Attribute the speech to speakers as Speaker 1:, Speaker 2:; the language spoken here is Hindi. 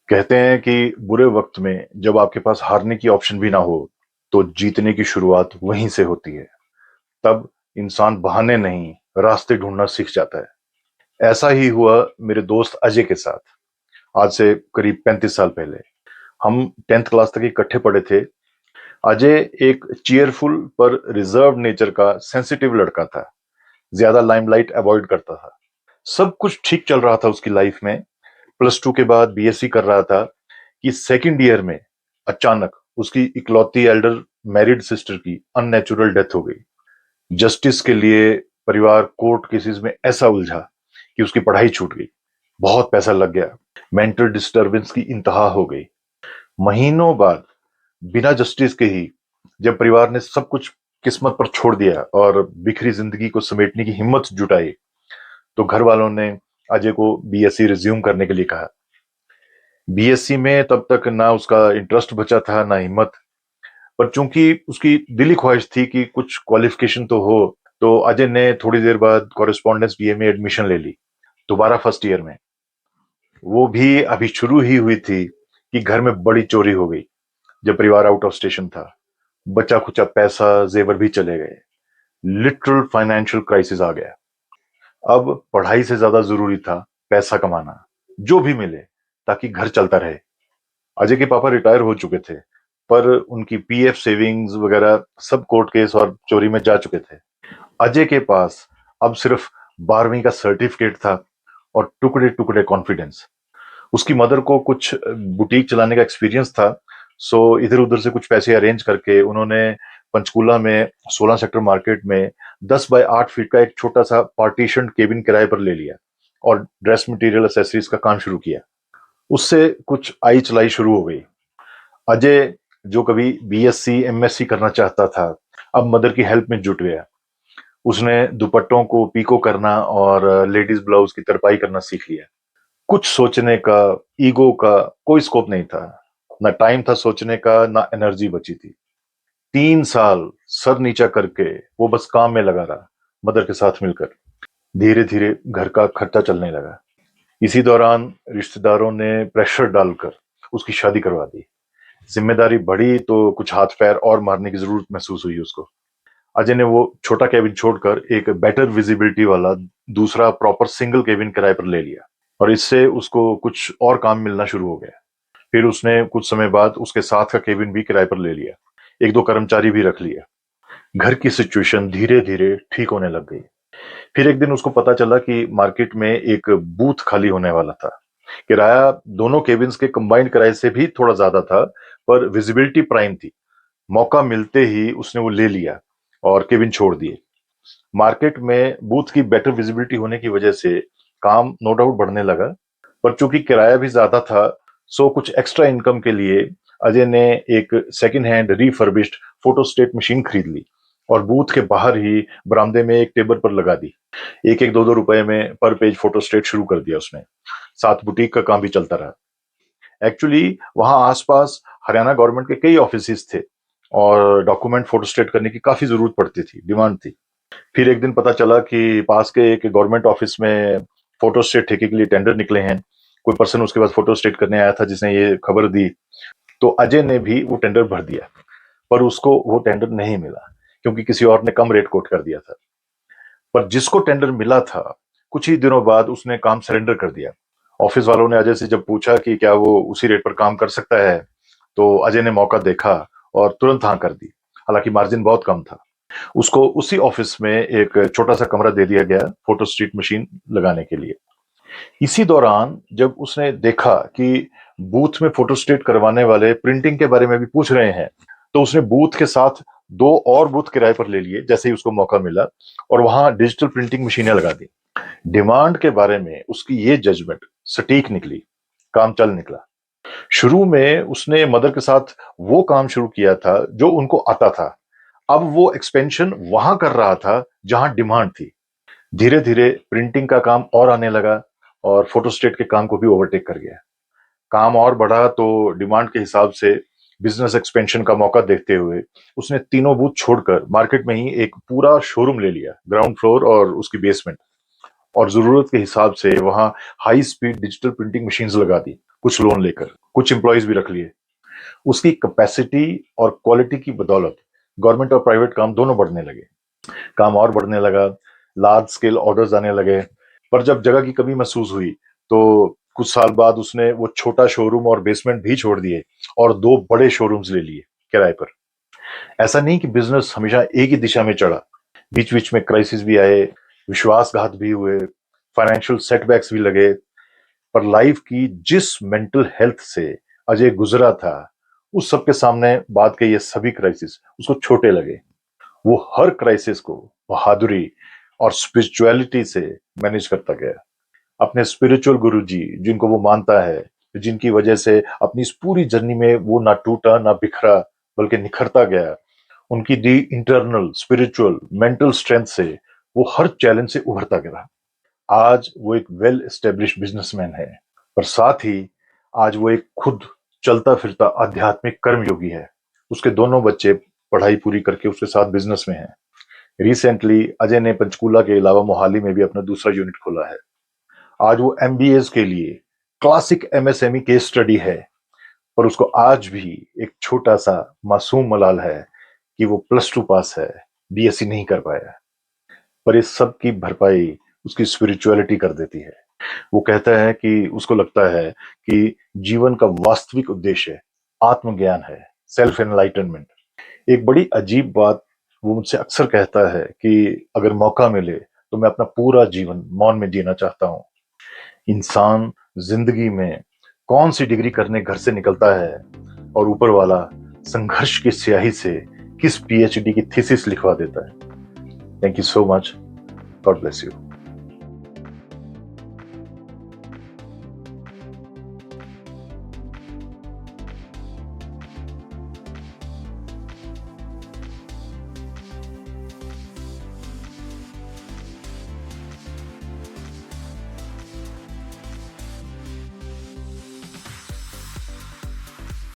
Speaker 1: कहते हैं कि बुरे वक्त में जब आपके पास हारने की ऑप्शन भी ना हो, तो जीतने की शुरुआत वहीं से होती है। तब इंसान बहाने नहीं, रास्ते ढूंढना सीख जाता है। ऐसा ही हुआ मेरे दोस्त अजय के साथ। आज से करीब 35 साल पहले हम 10th क्लास तक इकट्ठे पढ़े थे। अजय एक चीयरफुल पर रिजर्व नेचर का सेंसिटिव लड़का था। ज्यादा लाइमलाइट अवॉइड करता था। सब कुछ ठीक चल रहा था उसकी लाइफ में। +2 के बाद बीएससी कर रहा था कि सेकंड ईयर में अचानक उसकी इकलौती एल्डर मैरिड सिस्टर की अननेचुरल डेथ हो गई। जस्टिस के लिए परिवार कोर्ट केसेस में ऐसा उलझा कि उसकी पढ़ाई छूट गई। बहुत पैसा लग गया। मेंटल डिस्टरबेंस की इंतहा हो गई। महीनों बाद बिना जस्टिस के ही जब परिवार ने सब कुछ किस्मत पर छोड़ दिया और बिखरी जिंदगी को समेटने की हिम्मत जुटाई, तो घर वालों ने अजय को बीएससी रिज्यूम करने के लिए कहा। बीएससी में तब तक ना उसका इंटरेस्ट बचा था ना हिम्मत। पर चूंकि उसकी दिली ख्वाहिश थी कि कुछ क्वालिफिकेशन तो हो, तो अजय ने थोड़ी देर बाद कॉरेस्पॉन्डेंस बीए में एडमिशन ले ली, दोबारा फर्स्ट ईयर में। वो भी अभी शुरू ही हुई थी कि घर में बड़ी चोरी हो गई। जब परिवार आउट ऑफ स्टेशन था, बचा खुचा पैसा जेवर भी चले गए। लिटरल फाइनेंशियल क्राइसिस आ गया। अब पढ़ाई से ज्यादा जरूरी था पैसा कमाना, जो भी मिले, ताकि घर चलता रहे। अजय के पापा रिटायर हो चुके थे, पर उनकी पीएफ सेविंग्स वगैरह सब कोर्ट केस और चोरी में जा चुके थे। अजय के पास अब सिर्फ 12वीं का सर्टिफिकेट था और टुकड़े टुकड़े कॉन्फिडेंस। उसकी मदर को कुछ बुटीक चलाने का एक्सपीरियंस था, सो इधर उधर से कुछ पैसे अरेंज करके उन्होंने पंचकूला में 16 सेक्टर मार्केट में 10 बाय 8 फीट का एक छोटा सा पार्टीशन केबिन किराए पर ले लिया और ड्रेस मटेरियल एसेसरीज का काम शुरू किया। उससे कुछ आई चलाई शुरू हो गई। अजय, जो कभी बीएससी एमएससी करना चाहता था, अब मदर की हेल्प में जुट गया। उसने दुपट्टों को पीको करना और लेडीज ब्लाउज की तरपाई करना सीख लिया। कुछ सोचने का, ईगो का कोई स्कोप नहीं था। ना टाइम था सोचने का, ना एनर्जी बची थी। 3 साल सर नीचा करके वो बस काम में लगा रहा, मदर के साथ मिलकर। धीरे धीरे घर का खर्चा चलने लगा। इसी दौरान रिश्तेदारों ने प्रेशर डालकर उसकी शादी करवा दी। जिम्मेदारी बढ़ी तो कुछ हाथ पैर और मारने की जरूरत महसूस हुई उसको। अजय ने वो छोटा केबिन छोड़कर एक बेटर विजिबिलिटी वाला दूसरा प्रॉपर सिंगल केबिन किराए पर ले लिया, और इससे उसको कुछ और काम मिलना शुरू हो गया। फिर उसने कुछ समय बाद उसके साथ का केबिन भी किराए पर ले लिया। एक दो कर्मचारी भी रख लिया। घर की सिचुएशन धीरे धीरे ठीक होने लग गई। फिर एक दिन उसको पता चला कि मार्केट में एक बूथ खाली होने वाला था। किराया दोनों केबिन्स के कंबाइंड किराए से भी थोड़ा ज्यादा था, पर विजिबिलिटी प्राइम थी। मौका मिलते ही उसने वो ले लिया और केबिन छोड़ दिए। मार्केट में बूथ की बेटर विजिबिलिटी होने की वजह से काम नो डाउट बढ़ने लगा, पर चूंकि किराया भी ज्यादा था, सो कुछ एक्स्ट्रा इनकम के लिए अजय ने एक second hand refurbished photostat machine खरीद ली और बूथ के बाहर ही बरामदे में एक टेबल पर लगा दी। एक एक दो दो रुपए में पर पेज फोटोस्टेट शुरू कर दिया उसने। साथ बुटीक का काम भी चलता रहा। एक्चुअली वहां आसपास हरियाणा गवर्नमेंट के कई ऑफिस थे और डॉक्यूमेंट फोटोस्टेट करने की काफी जरूरत पड़ती थी, डिमांड थी। फिर एक दिन पता चला कि पास के एक गवर्नमेंट ऑफिस में फोटोस्टेट ठेके के लिए टेंडर निकले हैं। कोई पर्सन उसके पास फोटोस्टेट करने आया था जिसने ये खबर दी, तो अजय ने भी वो टेंडर भर दिया। पर उसको वो टेंडर नहीं मिला, क्योंकि किसी और ने कम रेट कोट कर दिया था। पर जिसको टेंडर मिला था, कुछ ही दिनों बाद उसने काम सरेंडर कर दिया। ऑफिस वालों ने अजय से जब पूछा कि क्या वो उसी रेट पर काम कर सकता है, तो अजय ने मौका देखा और तुरंत हाँ कर दी। हालांकि मार्जिन बहुत कम था। उसको उसी ऑफिस में एक छोटा सा कमरा दे दिया गया फोटो स्ट्रीट मशीन लगाने के लिए। इसी दौरान जब उसने देखा कि बूथ में फोटोस्टेट करवाने वाले प्रिंटिंग के बारे में भी पूछ रहे हैं, तो उसने बूथ के साथ दो और बूथ किराए पर ले लिए जैसे ही उसको मौका मिला, और वहां डिजिटल प्रिंटिंग मशीनें लगा दी। डिमांड के बारे में उसकी ये जजमेंट सटीक निकली। काम चल निकला। शुरू में उसने मदर के साथ वो काम शुरू किया था जो उनको आता था। अब वो एक्सपेंशन वहां कर रहा था जहां डिमांड थी। धीरे धीरे प्रिंटिंग का काम और आने लगा और फोटोस्टेट के काम को भी ओवरटेक कर गया। काम और बढ़ा तो डिमांड के हिसाब से बिजनेस एक्सपेंशन का मौका देखते हुए उसने तीनों बूथ छोड़कर मार्केट में ही एक पूरा शोरूम ले लिया, ग्राउंड फ्लोर और उसकी बेसमेंट। और जरूरत के हिसाब से वहां high speed digital printing machines लगा दी। कुछ लोन लेकर, कुछ एम्प्लॉयज भी रख लिए। उसकी कैपेसिटी और क्वालिटी की बदौलत गवर्नमेंट और प्राइवेट काम दोनों बढ़ने लगे। काम और बढ़ने लगा, लार्ज स्केल ऑर्डर्स आने लगे। पर जब जगह की कमी महसूस हुई तो कुछ साल बाद उसने वो छोटा शोरूम और बेसमेंट भी छोड़ दिए और दो बड़े शोरूम्स ले लिए किराए पर। ऐसा नहीं कि बिजनेस हमेशा एक ही दिशा में चढ़ा, बीच बीच में क्राइसिस भी आए, विश्वासघात भी हुए, फाइनेंशियल सेटबैक्स भी लगे। पर लाइफ की जिस मेंटल हेल्थ से अजय गुजरा था, उस सब के सामने बाद के ये सभी क्राइसिस उसको छोटे लगे। वो हर क्राइसिस को बहादुरी और स्पिरिचुअलिटी से मैनेज करता गया। अपने स्पिरिचुअल गुरुजी जिनको वो मानता है, जिनकी वजह से अपनी इस पूरी जर्नी में वो ना टूटा ना बिखरा बल्कि निखरता गया, उनकी दी इंटरनल स्पिरिचुअल मेंटल स्ट्रेंथ से वो हर चैलेंज से उभरता गया। आज वो एक वेल एस्टेब्लिश बिजनेसमैन है, पर साथ ही आज वो एक खुद चलता फिरता आध्यात्मिक कर्मयोगी है। उसके दोनों बच्चे पढ़ाई पूरी करके उसके साथ बिजनेस में हैं। रिसेंटली अजय ने पंचकूला के अलावा मोहाली में भी अपना दूसरा यूनिट खोला है। आज वो एमबीएस के लिए क्लासिक एमएसएमई केस स्टडी है, पर उसको आज भी एक छोटा सा मासूम मलाल है कि वो +2 पास है, बीएससी नहीं कर पाया। पर इस सब की भरपाई उसकी स्पिरिचुअलिटी कर देती है। वो कहता है कि उसको लगता है कि जीवन का वास्तविक उद्देश्य आत्मज्ञान है, सेल्फ एनलाइटनमेंट। एक बड़ी अजीब बात वो मुझसे अक्सर कहता है कि अगर मौका मिले तो मैं अपना पूरा जीवन मौन में जीना चाहता हूं। इंसान जिंदगी में कौन सी डिग्री करने घर से निकलता है और ऊपर वाला संघर्ष की स्याही से किस पीएचडी की थीसिस लिखवा देता है। Thank you so much. God bless you.